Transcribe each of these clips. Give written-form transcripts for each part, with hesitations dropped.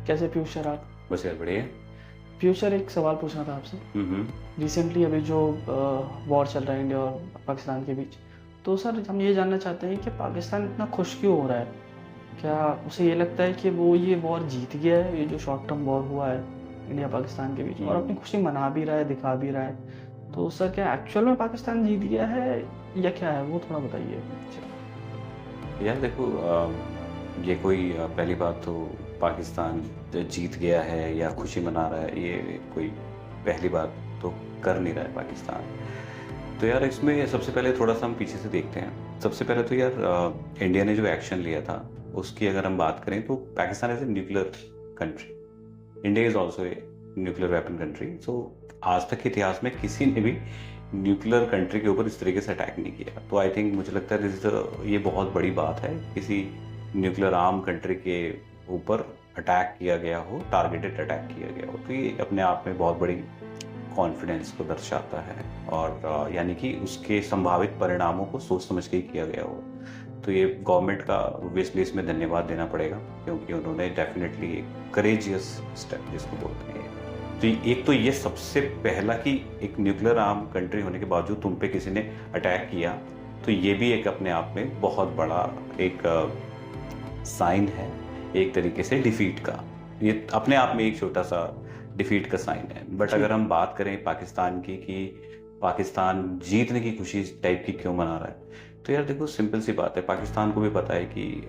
कैसे पीयूष सर आप? बस यार बढ़िया। पीयूष सर, एक सवाल पूछना था आपसे। हम्म। रिसेंटली अभी जो वॉर चल रहा है इंडिया और पाकिस्तान के बीच, तो सर हम ये जानना चाहते हैं कि पाकिस्तान इतना खुश क्यों हो रहा है? क्या उसे ये लगता है कि वो ये वॉर जीत गया है, ये जो शॉर्ट टर्म वॉर हुआ है इंडिया पाकिस्तान के बीच, और अपनी खुशी मना भी रहा है, दिखा भी रहा है? तो सर क्या एक्चुअल में पाकिस्तान जीत गया है या क्या है, वो थोड़ा बताइए। यार देखो, ये कोई पहली बात तो पाकिस्तान जीत गया है या खुशी मना रहा है, ये कोई पहली बात तो कर नहीं रहा है पाकिस्तान। तो यार इसमें सबसे पहले थोड़ा सा हम पीछे से देखते हैं। सबसे पहले तो यार इंडिया ने जो एक्शन लिया था उसकी अगर हम बात करें तो Pakistan is a nuclear country, India is also a nuclear weapon country. So आज तक के इतिहास में किसी ने भी न्यूक्लियर कंट्री के ऊपर इस तरीके से अटैक नहीं किया। तो आई थिंक मुझे लगता है ये बहुत बड़ी बात है, किसी न्यूक्लियर आर्म कंट्री के ऊपर अटैक किया गया हो, टारगेटेड अटैक किया गया हो। तो ये अपने आप में बहुत बड़ी कॉन्फिडेंस को दर्शाता है और यानी कि उसके संभावित परिणामों को सोच समझ के ही किया गया हो। तो ये गवर्नमेंट का ऑब्वियसली इसमें धन्यवाद देना पड़ेगा, क्योंकि उन्होंने डेफिनेटली एक करेजियस स्टेप जिसको बोलते हैं। तो एक तो ये सबसे पहला कि एक न्यूक्लियर आर्म कंट्री होने के बावजूद तुम पे किसी ने अटैक किया, तो ये भी एक अपने आप में बहुत बड़ा एक साइन है, एक तरीके से डिफीट का। ये अपने आप में एक छोटा सा डिफीट का साइन है। बट अगर हम बात करें पाकिस्तान की कि पाकिस्तान जीतने की खुशी टाइप की क्यों मना रहा है, तो यार देखो सिंपल सी बात है, पाकिस्तान को भी पता है कि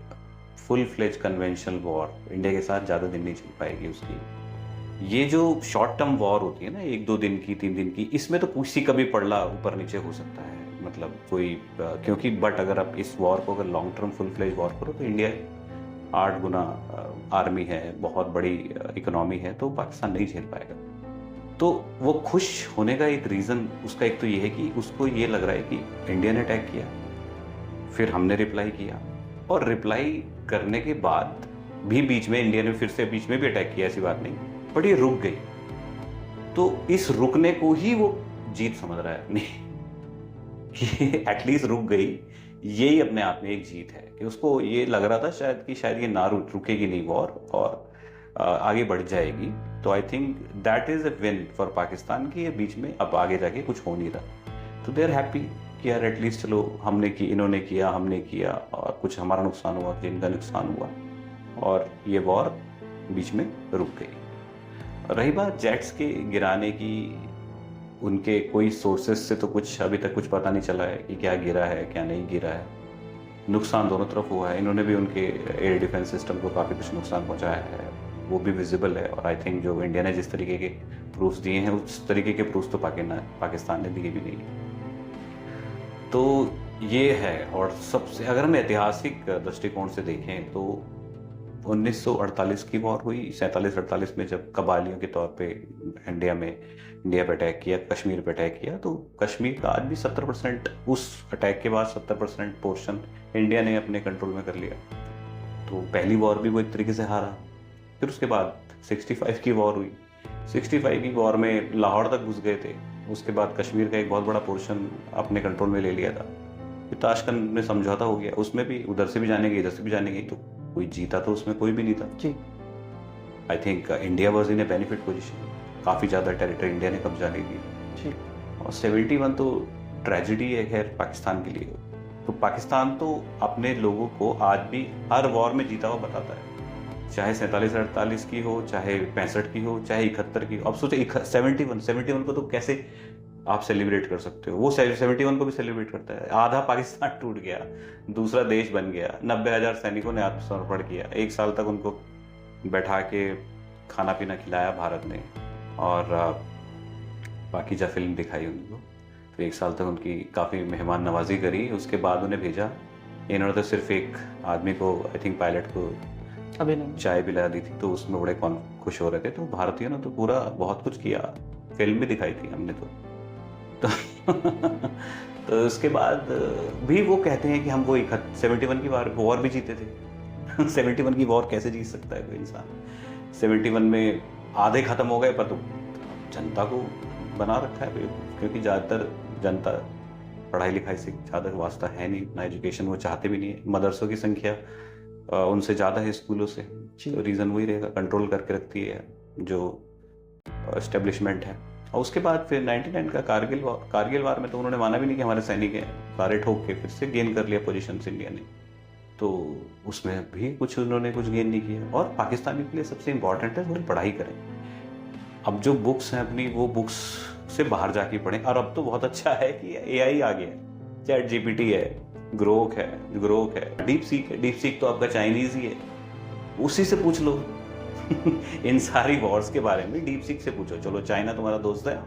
full fledge conventional war India के साथ ज़्यादा दिन नहीं चल पाएगी उसकी। ये जो शॉर्ट टर्म वॉर होती है ना, 1-2 दिन की, 3 दिन की, इसमें तो किसी का भी पड़ला ऊपर नीचे हो सकता है, मतलब कोई क्योंकि बट अगर आप इस वॉर को अगर long term full fledge war करो तो इंडिया 8 गुना आर्मी है, बहुत बड़ी इकोनॉमी है, तो पाकिस्तान नहीं झेल पाएगा। तो वो खुश होने का एक रीज़न उसका एक तो ये है कि उसको ये लग रहा है कि इंडिया ने अटैक किया, फिर हमने रिप्लाई किया, और रिप्लाई करने के बाद भी बीच में इंडिया ने फिर से बीच में भी अटैक किया, ऐसी बात नहीं, बट ये रुक गई। तो इस रुकने को ही वो जीत समझ रहा है नहीं, ये एटलीस्ट रुक गई, यही अपने आप में एक जीत है कि उसको ये लग रहा था शायद कि शायद ये ना रुकेगी नहीं वॉर और आगे बढ़ जाएगी। तो I think that is a win for Pakistan कि ये बीच में अब आगे जाके कुछ हो नहीं रहा। तो दे आर हैप्पी कि यार एटलीस्ट चलो हमने की, इन्होंने किया, हमने किया, और कुछ हमारा नुकसान हुआ, जिनका नुकसान हुआ, और ये वॉर बीच में रुक गई। रही बात जेट्स के गिराने की, उनके कोई सोर्सेस से तो कुछ अभी तक कुछ पता नहीं चला है कि क्या गिरा है क्या नहीं गिरा है। नुकसान दोनों तरफ हुआ है, इन्होंने भी उनके एयर डिफेंस सिस्टम को काफ़ी कुछ नुकसान पहुंचाया है, वो भी विजिबल है। और आई थिंक जो इंडिया ने जिस तरीके के प्रूफ्स दिए हैं उस तरीके के प्रूफ्स तो पाकिस्तान ने दिए भी नहीं। तो ये है। और सबसे अगर हम ऐतिहासिक दृष्टिकोण से देखें तो 1948 की वॉर हुई, 47-48 में जब कबालियों के तौर पे इंडिया पे अटैक किया, कश्मीर पे अटैक किया, तो कश्मीर का आज भी 70%, उस अटैक के बाद 70% पोर्शन इंडिया ने अपने कंट्रोल में कर लिया। तो पहली वॉर भी वो एक तरीके से हारा। फिर उसके बाद 65 की वॉर हुई, 65 की वॉर में लाहौर तक घुस गए थे, उसके बाद कश्मीर का एक बहुत बड़ा पोर्शन अपने कंट्रोल में ले लिया था। फिर ताशकंद में समझौता हो गया, उसमें भी उधर से भी जाने गई, इधर से भी जाने गई, तो कोई जीता तो उसमें कोई भी नहीं था। जी। I think India was in a benefit position, काफ़ी ज़्यादा टेरिटरी इंडिया ने कब्जा ले ली। जी। और 71 तो ट्रेजिडी है खैर पाकिस्तान के लिए। तो पाकिस्तान तो अपने लोगों को आज भी हर वॉर में जीता हुआ बताता है, चाहे 47-48 की हो, चाहे 65 की हो, चाहे 71 की हो। अब सोचे 71 को तो कैसे आप सेलिब्रेट कर सकते हो, वो 71 को भी सेलिब्रेट करता है। आधा पाकिस्तान टूट गया, दूसरा देश बन गया, 90,000 सैनिकों ने आत्मसमर्पण किया, 1 साल तक उनको बैठा के खाना पीना खिलाया भारत ने, और पाकीज़ा फिल्म दिखाई उनको। तो 1 साल तक उनकी काफ़ी मेहमान नवाजी करी, उसके बाद उन्हें भेजा। इन्होंने तो सिर्फ एक आदमी को, आई थिंक पायलट को अभिनंदन। चाय पिला दी थी, तो उसमें बड़े खुश हो रहे थे। तो भारतीयों ने तो पूरा बहुत कुछ किया, फिल्म भी दिखाई थी हमने तो तो उसके बाद भी वो कहते हैं कि हम वो 71 की वॉर भी जीते थे 71 की वॉर कैसे जीत सकता है कोई इंसान? 71 में आधे खत्म हो गए, पर तो जनता को बना रखा है, क्योंकि ज़्यादातर जनता पढ़ाई लिखाई से ज़्यादा वास्ता है नहीं, ना एजुकेशन वो चाहते भी नहीं है। मदरसों की संख्या उनसे ज़्यादा है स्कूलों से, जी। तो रीज़न वही रहेगा, कंट्रोल करके रखती है जो एस्टेब्लिशमेंट है। और उसके बाद फिर 99 का कारगिल वार में तो उन्होंने माना भी नहीं कि हमारे सैनिक हैं, सारे ठोक के फिर से गेन कर लिया पोजीशन इंडिया ने। तो उसमें भी कुछ उन्होंने कुछ गेन नहीं किया। और पाकिस्तानी के लिए सबसे इम्पोर्टेंट है थोड़ी पढ़ाई करें। अब जो बुक्स हैं अपनी, वो बुक्स से बाहर जाके पढ़ें। और अब तो बहुत अच्छा है कि एआई आ गया है, चैट जीपीटी है, ग्रोक है, डीप सीक तो आपका चाइनीज ही है, उसी से पूछ लो। इन सारी वॉर्स के बारे में डीप सीक से पूछो। चलो चाइना तुम्हारा दोस्त है,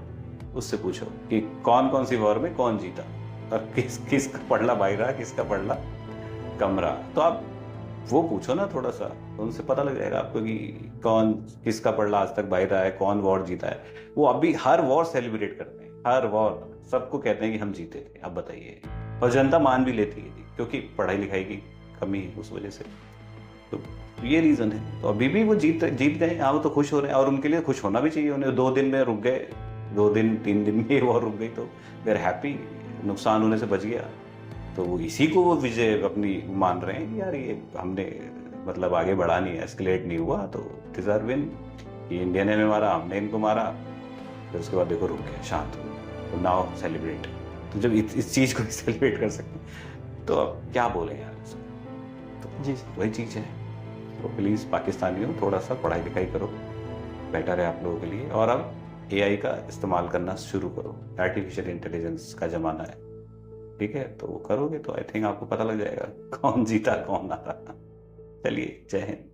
उससे पूछो कि कौन कौन सी वॉर में कौन जीता और किसका पड़ला भाई रहा, किसका पड़ला कम रहा। तो आप वो पूछो ना थोड़ा सा, तो उनसे पता लग जाएगा आपको कि कौन किसका पड़ला आज तक भाई रहा है, कौन वॉर जीता है। वो अभी हर वॉर सेलिब्रेट करते हैं, हर वॉर सबको कहते हैं कि हम जीते थे। अब बताइए, और जनता मान भी लेती है क्योंकि पढ़ाई लिखाई की कमी है उस वजह से। तो ये रीज़न है। तो अभी भी वो जीत गए, हाँ वो तो खुश हो रहे हैं और उनके लिए खुश होना भी चाहिए। उन्हें 2 दिन में रुक गए, 2 दिन 3 दिन में वॉर रुक गई, तो दे आर हैप्पी, नुकसान होने से बच गया। तो वो इसी को वो विजय अपनी मान रहे हैं कि यार ये हमने मतलब आगे बढ़ा नहीं, एस्केलेट नहीं हुआ, तो डिजर्व विन। ये इंडिया ने हमें मारा, हमने इनको मारा, फिर उसके बाद देखो रुक गए, शांत हो गए। तो नाउ सेलिब्रेट। तो जब इस चीज़ को सेलिब्रेट कर सकते हैं तो अब क्या बोले यार इसको। तो जी सर। वही चीज़ है। तो प्लीज़ पाकिस्तानियों थोड़ा सा पढ़ाई लिखाई करो, बेटर है आप लोगों के लिए। और अब एआई का इस्तेमाल करना शुरू करो, आर्टिफिशियल इंटेलिजेंस का ज़माना है, ठीक है। तो वो करोगे तो आई थिंक आपको पता लग जाएगा कौन जीता कौन हारा। चलिए, जय हिंद।